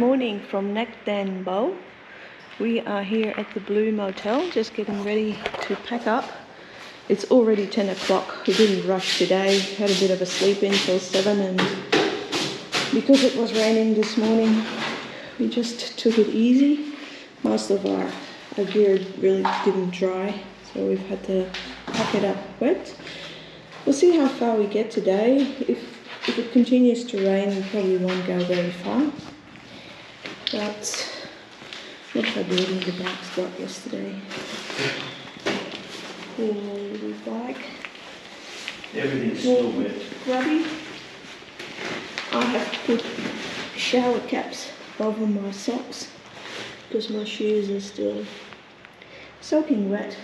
morning from Nakdan Bowl. We are here at the Blue Motel, just getting ready to pack up. It's already 10 o'clock. We didn't rush today, had a bit of a sleep in till 7, and because it was raining this morning, we just took it easy. Most of our gear really didn't dry, so we've had to pack it up wet. We'll see how far we get today. If it continues to rain, we probably won't go very far. But look how dirty the bags got yesterday. Poor little bag. Everything's still wet. Grubby. I have put shower caps over my socks because my shoes are still soaking wet.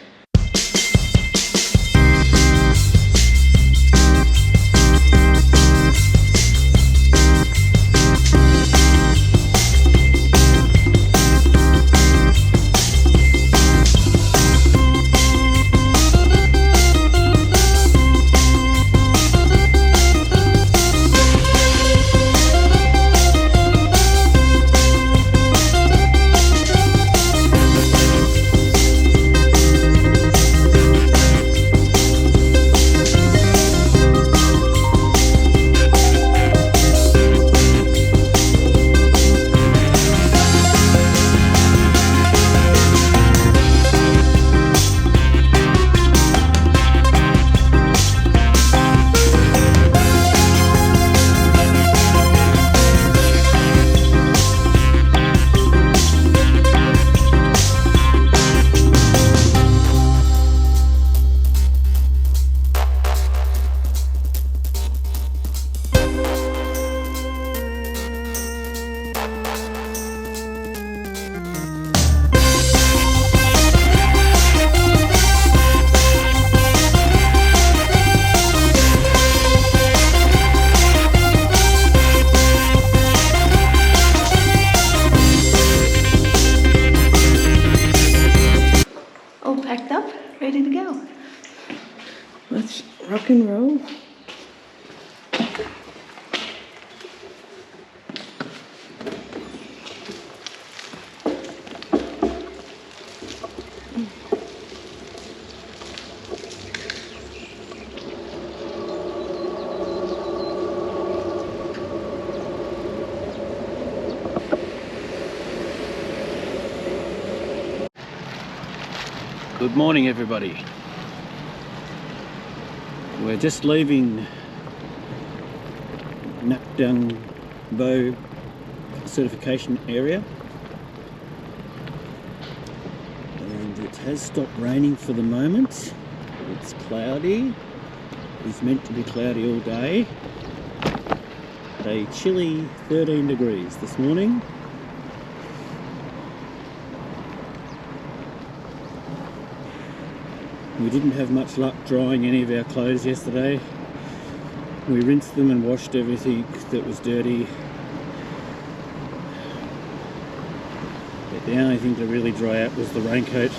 Packed up, ready to go. Let's rock and roll. Good morning, everybody. We're just leaving Nakdan Bow certification area, and it has stopped raining for the moment. It's cloudy. It's meant to be cloudy all day. A chilly 13 degrees this morning. We didn't have much luck drying any of our clothes yesterday. We rinsed them and washed everything that was dirty. But the only thing to really dry out was the raincoat.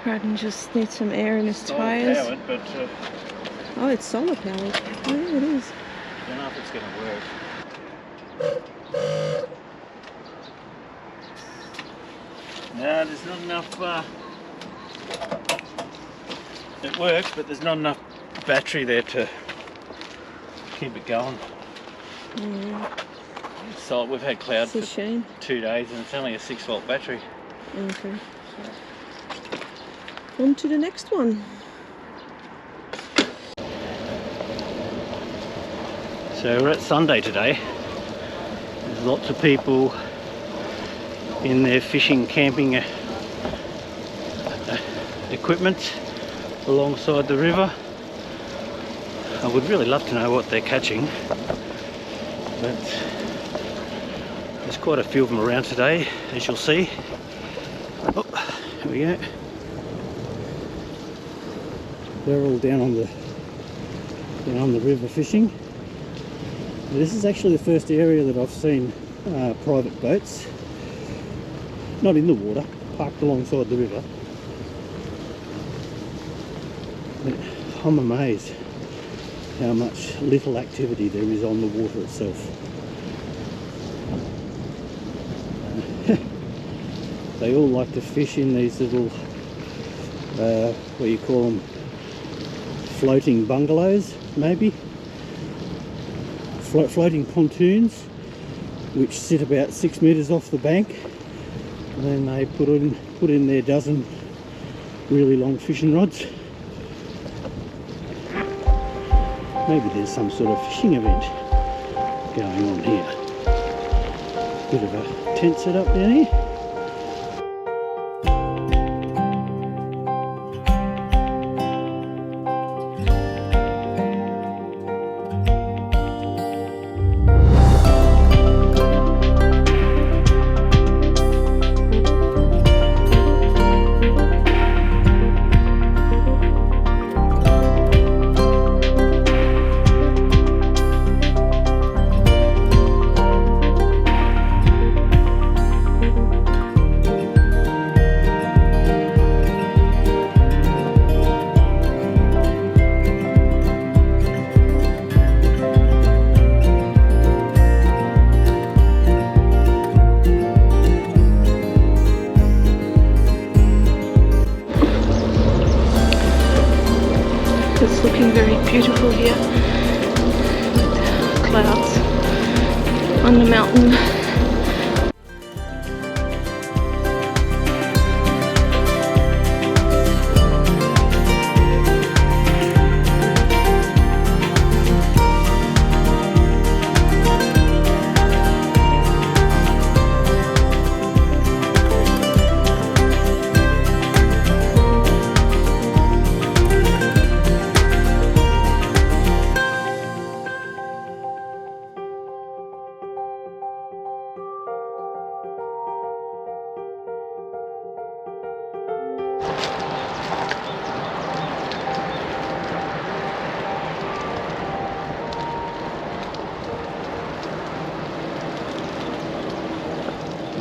Braden just needs some air in his tyres. Powered, but oh, it's solar powered. Oh yeah, it is. I don't know if it's going to work. No, there's not enough, it works, but there's not enough battery there to keep it going. Yeah. So we've had clouds It's a shame. 2 days and it's only a 6-volt battery. Okay. On to the next one. So we're at Sunday today. There's lots of people in their fishing, camping equipment alongside the river. I would really love to know what they're catching, but there's quite a few of them around today, as you'll see. Oh, here we go. They're all down on the river fishing. This is actually the first area that I've seen private boats, not in the water, parked alongside the river. I'm amazed how much little activity there is on the water itself. They all like to fish in these little, what do you call them, floating bungalows, maybe? Floating pontoons, which sit about 6 metres off the bank, and then they put in their dozen really long fishing rods. Maybe there's some sort of fishing event going on here. Bit of a tent set up down here. It's looking very beautiful here. Clouds on the mountain.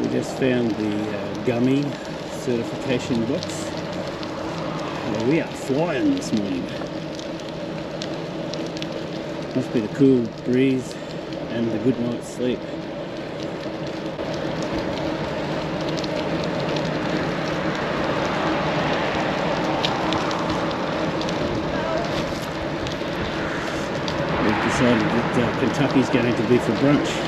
We just found the gummy certification box. Well, we are flying this morning. Must be the cool breeze and the good night's sleep. We've decided that Kentucky's going to be for brunch.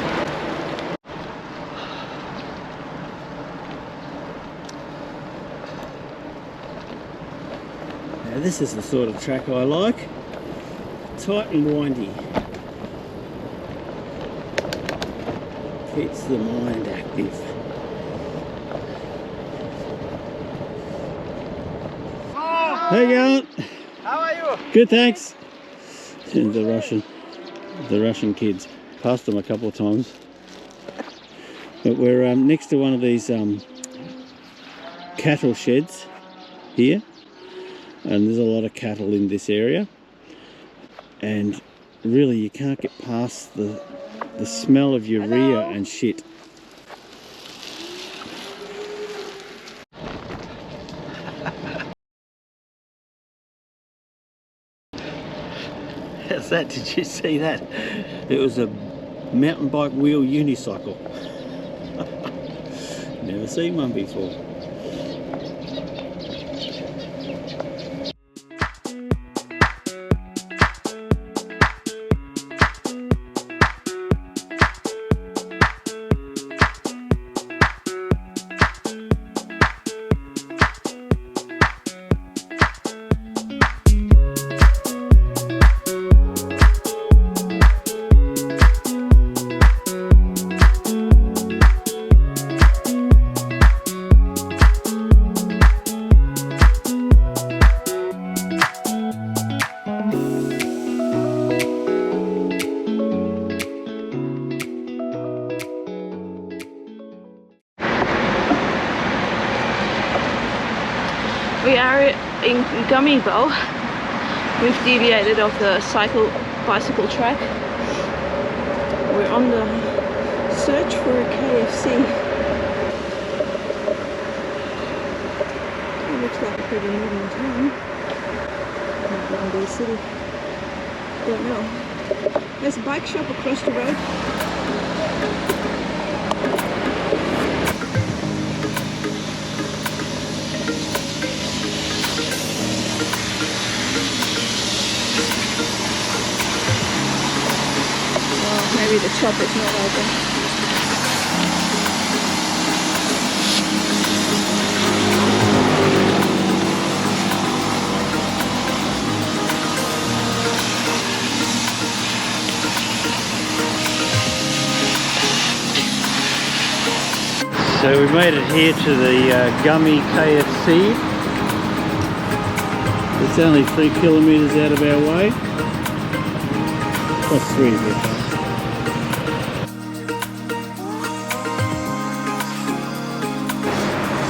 Now this is the sort of track I like. Tight and windy. Keeps the mind active. How you going? How are you? Good, thanks. And the Russian kids. Passed them a couple of times. But we're next to one of these cattle sheds here. And there's a lot of cattle in this area, and really you can't get past the smell of urea and shit. How's that? Did you see that? It was a mountain bike wheel unicycle. Never seen one before. We are in Gummy Bowl. We've deviated off the bicycle track. We're on the search for a KFC. It looks like a pretty modern town. Bombay City. Don't know. There's a bike shop across the road. Oh, maybe the shop is not open. So we made it here to the Gummy KFC. It's only 3 kilometres out of our way. Plus 3 is it?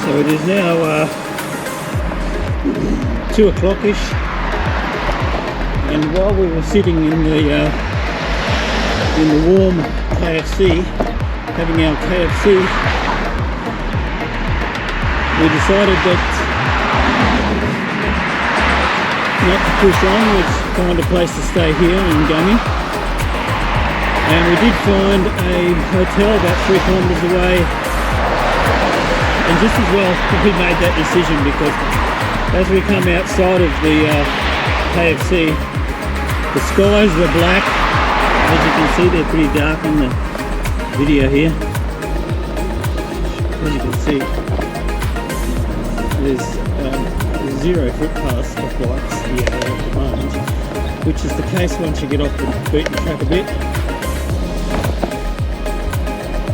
So it is now 2 o'clock-ish, and while we were sitting in the warm KFC, having our KFC, we decided that not to push on, we'd find a place to stay here in Gummy. And we did find a hotel about 3 kilometres away, and just as well we made that decision, because as we come outside of the KFC, the skies were black. As you can see, they're pretty dark in the video here. As you can see, there's 0 footpaths for bikes here at the moment, which is the case once you get off the beaten track a bit.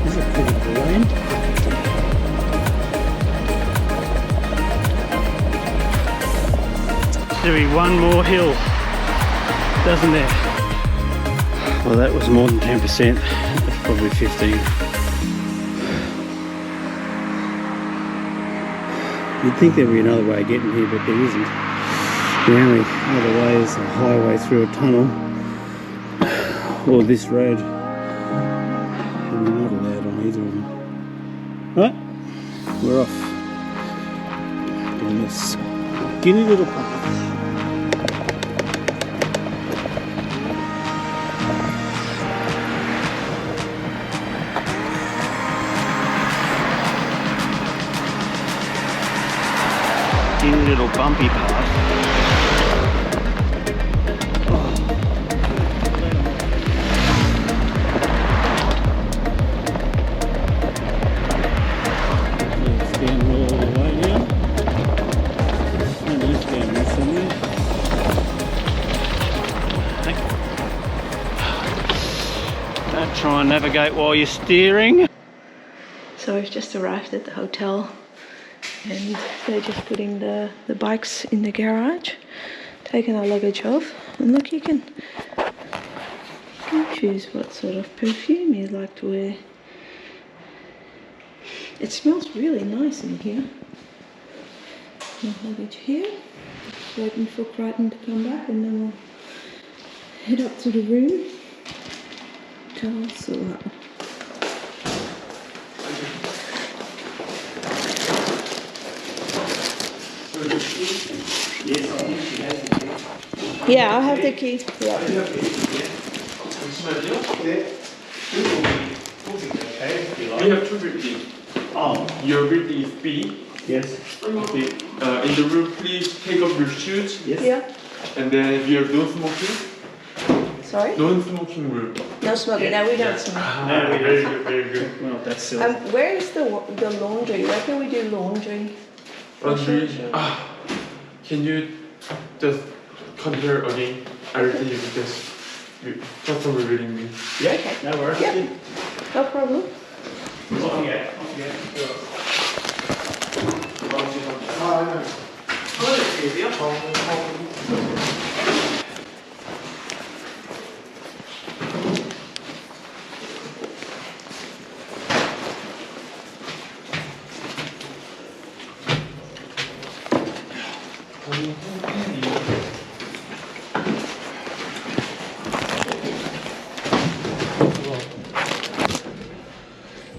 This is a pretty terrain. There'll be one more hill, doesn't there? Well, that was more than 10%. That's probably 15. You'd think there'd be another way of getting here, but there isn't. The only other way is a highway through a tunnel, or this road. And we're not allowed on either of them. Right, we're off. Doing this skinny little path. Little bumpy path. It's down all the way now. And it's down there somewhere. Don't try and navigate while you're steering. So we've just arrived at the hotel, and they're just putting the bikes in the garage, taking our luggage off, and look, you can choose what sort of perfume you'd like to wear. It smells really nice in here. My luggage here, just waiting for Crichton to come back, and then we'll head up to the room to also yeah, I'll have the key. Yeah. We have 2 buildings. Your building is B. Yes. Okay. In the room, please take off your shoes. Yes. Yeah. And then we have no smoking. Sorry? Non-smoking room. No smoking. No, we don't smoke. Very good, very good. Well, that's silly. Where is the laundry? Where can we do laundry? Laundry. Can you just compare again everything because you customer reading me? Yeah, Okay. no worries. Yeah. No problem.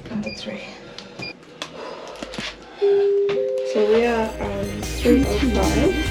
Number 3. So we are on 305.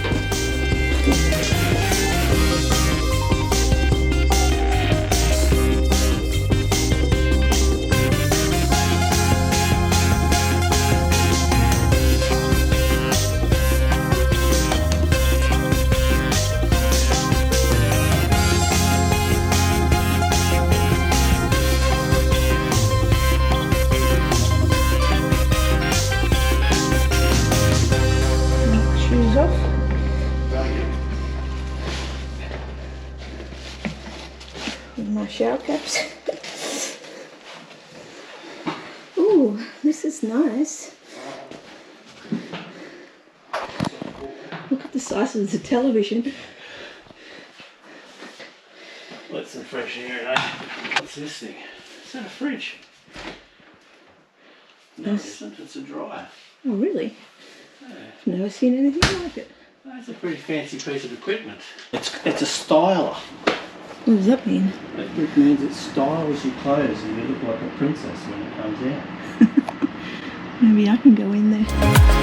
shower caps. Ooh, this is nice. Look at the size of the television. Let some fresh air in, eh? What's this thing? Is that a fridge? No, it isn't. It's a dryer. Oh, really? Yeah. I've never seen anything like it. That's a pretty fancy piece of equipment. It's a styler. What does that mean? It means it styles your clothes and you look like a princess when it comes out. Maybe I can go in there.